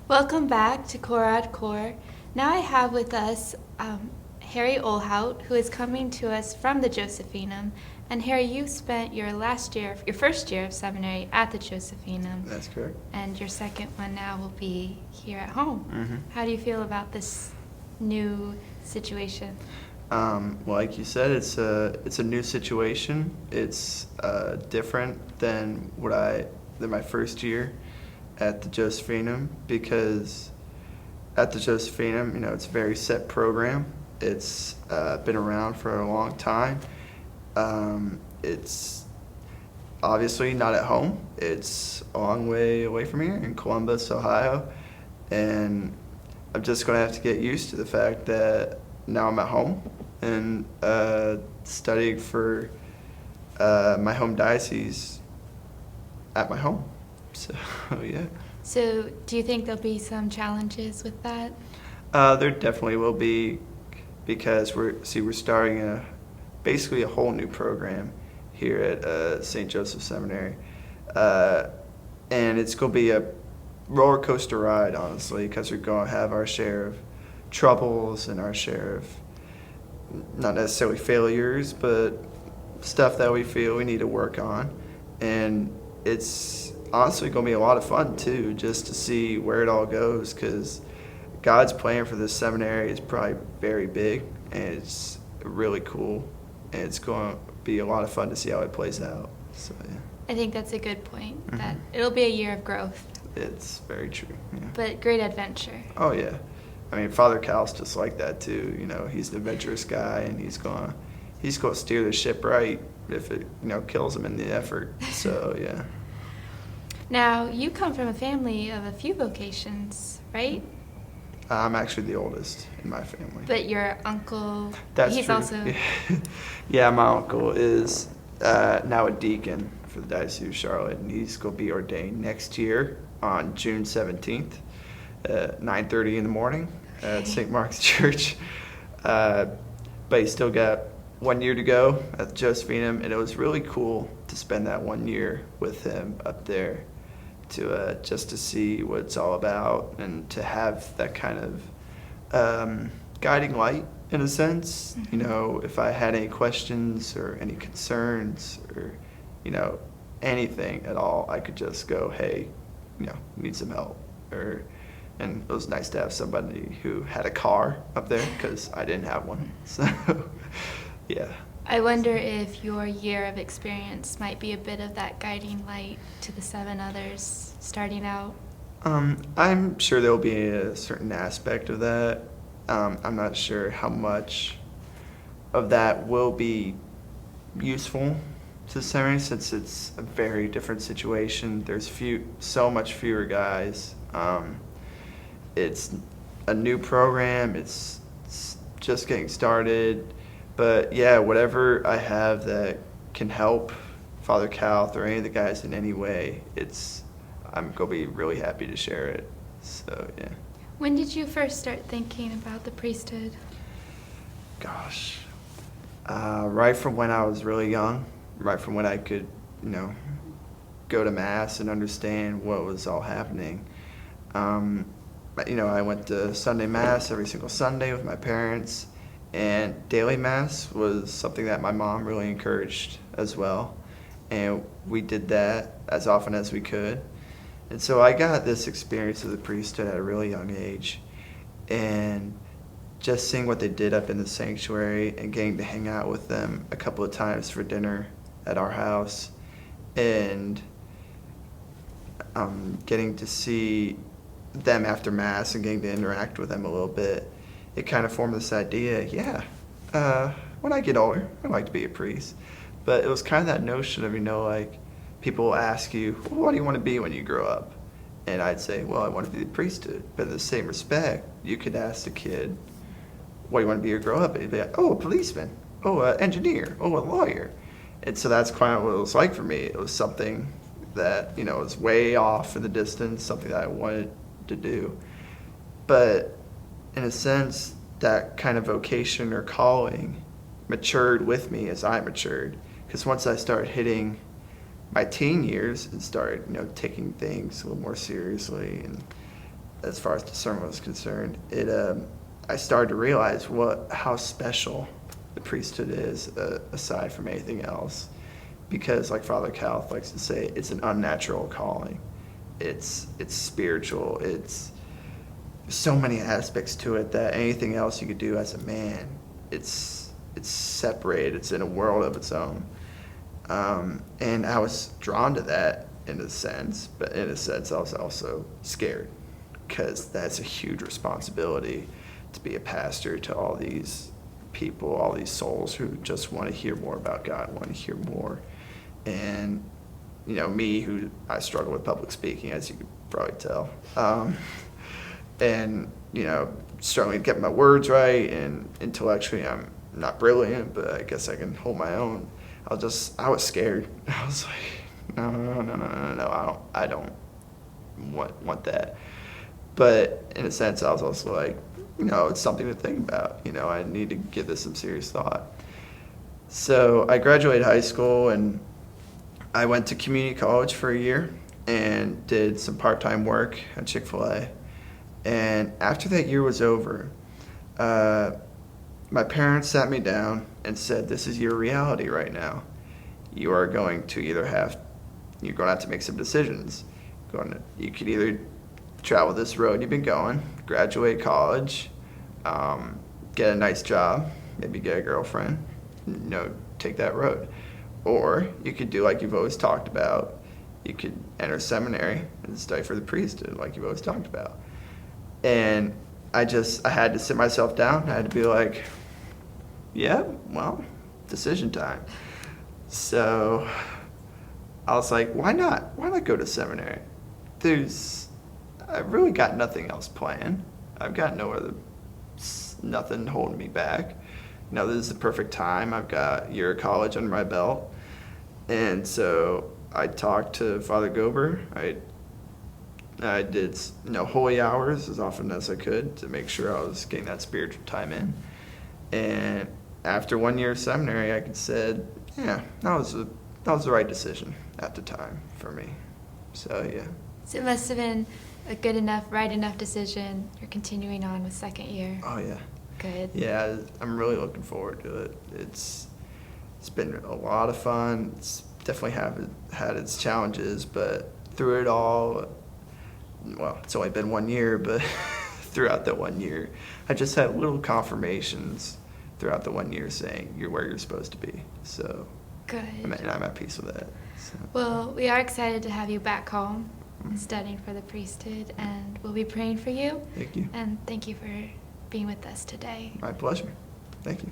Welcome back to Core Core. Now I have with us Harry Oulhaut, who is coming to us from the Josephinum. And Harry, you spent your first year of seminary at the Josephinum. That's correct. And your second one now will be here at home. Mm-hmm. How do you feel about this new situation? Well, like you said, it's a new situation. It's different than my first year at the Josephinum, because at the Josephinum, it's a very set program. It's been around for a long time. It's obviously not at home. It's a long way away from here in Columbus, Ohio, and I'm just going to have to get used to the fact that now I'm at home and studying for my home diocese at my home. So, yeah. So do you think there'll be some challenges with that? There definitely will be, because we're starting basically a whole new program here at St. Joseph Seminary. And it's going to be a roller coaster ride, honestly, because we're going to have our share of troubles and our share of not necessarily failures, but stuff that we feel we need to work on. And it's honestly going to be a lot of fun, too, just to see where it all goes, because God's plan for this seminary is probably very big, and it's really cool, and it's going to be a lot of fun to see how it plays out. So, yeah. I think that's a good point, Mm-hmm. that it'll be a year of growth. It's very true. Yeah. But great adventure. Oh, yeah. I mean, Father Cal's just like that, too. He's an adventurous guy, and he's going to steer the ship right if it, kills him in the effort. So, yeah. Now, you come from a family of a few vocations, right? I'm actually the oldest in my family. But your uncle, That's he's true. also... Yeah, my uncle is now a deacon for the Diocese of Charlotte, and he's going to be ordained next year on June 17th at 9:30 in the morning at St. Mark's Church. But he's still got 1 year to go at the Josephinum, and it was really cool to spend that 1 year with him up there, to just to see what it's all about, and to have that kind of guiding light, in a sense. Mm-hmm. If I had any questions or any concerns or anything at all, I could just go, hey, need some help. And it was nice to have somebody who had a car up there, because I didn't have one. So, yeah. I wonder if your year of experience might be a bit of that guiding light to the 7 others starting out. I'm sure there'll be a certain aspect of that. I'm not sure how much of that will be useful to the seminary, since it's a very different situation. There's so much fewer guys. It's a new program. It's just getting started. But yeah, whatever I have that can help Father Calth or any of the guys in any way, I'm going to be really happy to share it. So, yeah. When did you first start thinking about the priesthood? Gosh. Right from when I was really young, right from when I could, go to Mass and understand what was all happening. I went to Sunday Mass every single Sunday with my parents, and daily Mass was something that my mom really encouraged as well. And we did that as often as we could. And so I got this experience of the priesthood at a really young age. And just seeing what they did up in the sanctuary and getting to hang out with them a couple of times for dinner at our house, and getting to see them after Mass and getting to interact with them a little bit, it kind of formed this idea, when I get older, I'd like to be a priest. But it was kind of that notion of, people will ask you, well, what do you want to be when you grow up? And I'd say, well, I want to be the priesthood. But in the same respect, you could ask the kid, what do you want to be or grow up? And he'd be like, oh, a policeman. Oh, an engineer. Oh, a lawyer. And so that's kind of what it was like for me. It was something that, was way off in the distance, something that I wanted to do. But in a sense, that kind of vocation or calling matured with me as I matured. Because once I started hitting my teen years and started, taking things a little more seriously and as far as discernment was concerned, I started to realize how special the priesthood is, aside from anything else. Because, like Father Calth likes to say, it's an unnatural calling. It's spiritual. It's so many aspects to it that anything else you could do as a man, it's separated. It's in a world of its own. And I was drawn to that in a sense, but in a sense I was also scared, because that's a huge responsibility to be a pastor to all these people, all these souls who just want to hear more about God, want to hear more. And, me, who I struggle with public speaking, as you could probably tell. And, struggling to get my words right, and intellectually I'm not brilliant, but I guess I can hold my own. I was scared. I was like, no, I don't want that. But in a sense, I was also like, it's something to think about. I need to give this some serious thought. So I graduated high school, and I went to community college for a year and did some part-time work at Chick-fil-A. And after that year was over, my parents sat me down and said, this is your reality right now. You're going to have to make some decisions. You could either travel this road you've been going, graduate college, get a nice job, maybe get a girlfriend, take that road. Or you could do like you've always talked about. You could enter seminary and study for the priesthood like you've always talked about. And I had to sit myself down. I had to be like, yeah, well, decision time. So I was like, why not? Why not go to seminary? I've really got nothing else planned. I've got nothing holding me back. This is the perfect time. I've got a year of college under my belt. And so I talked to Father Gober. I did holy hours as often as I could to make sure I was getting that spiritual time in. And after 1 year of seminary, I said, yeah, that was the right decision at the time for me. So yeah. So it must have been a good enough, right enough decision. You're continuing on with second year. Oh yeah. Good. Yeah, I'm really looking forward to it. It's been a lot of fun. It's definitely had its challenges, but through it all, well, it's only been 1 year, but throughout that 1 year, I just had little confirmations throughout the 1 year saying you're where you're supposed to be. So good. I'm at peace with that. So. Well, we are excited to have you back home studying for the priesthood, and we'll be praying for you. Thank you. And thank you for being with us today. My pleasure. Thank you.